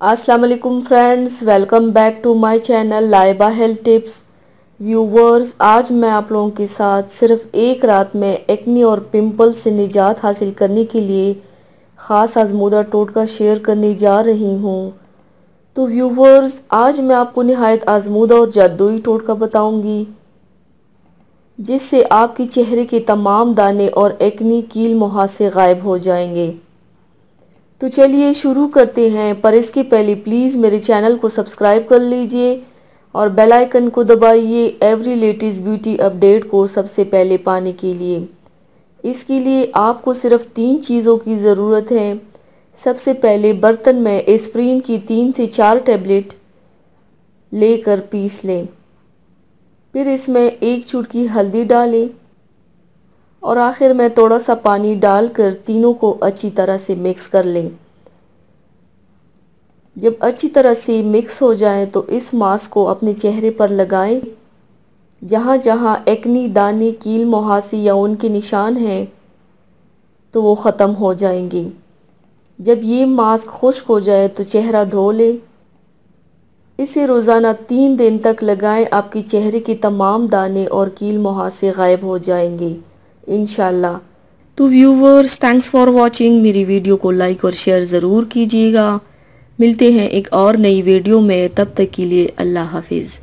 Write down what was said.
अस्सलाम वालेकुम friends, welcome back to my channel Laiba health tips. Viewers, आज मैं आप लोगों के साथ सिर्फ एक रात में एक्ने और पिंपल से निजात हासिल करने के लिए ख़ास आजमूदा टोटका शेयर करने जा रही हूँ। तो व्यूवर्स, आज मैं आपको निहायत आजमूदा और जादुई टोटका बताऊंगी जिससे आपके चेहरे के तमाम दाने और एक्ने कील मुहासे गायब हो जाएंगे। तो चलिए शुरू करते हैं, पर इसके पहले प्लीज़ मेरे चैनल को सब्सक्राइब कर लीजिए और बेल आइकन को दबाइए एवरी लेटेस्ट ब्यूटी अपडेट को सबसे पहले पाने के लिए। इसके लिए आपको सिर्फ 3 चीज़ों की ज़रूरत है। सबसे पहले बर्तन में एस्प्रिन की 3 से 4 टैबलेट लेकर पीस लें। फिर इसमें 1 चुटकी हल्दी डालें और आखिर में थोड़ा सा पानी डालकर तीनों को अच्छी तरह से मिक्स कर लें। जब अच्छी तरह से मिक्स हो जाए तो इस मास्क को अपने चेहरे पर लगाएं। जहाँ जहाँ एक्नी, दाने, कील मुहासे या उनके निशान हैं तो वो ख़त्म हो जाएंगे। जब ये मास्क खुश्क हो जाए तो चेहरा धो लें। इसे रोज़ाना 3 दिन तक लगाएं। आपके चेहरे के तमाम दाने और कील मुहासे गायब हो जाएंगे इंशाल्लाह। तो व्यूवर्स, थैंक्स फॉर वॉचिंग। मेरी वीडियो को लाइक और शेयर ज़रूर कीजिएगा। मिलते हैं एक और नई वीडियो में, तब तक के लिए अल्लाह हाफिज़।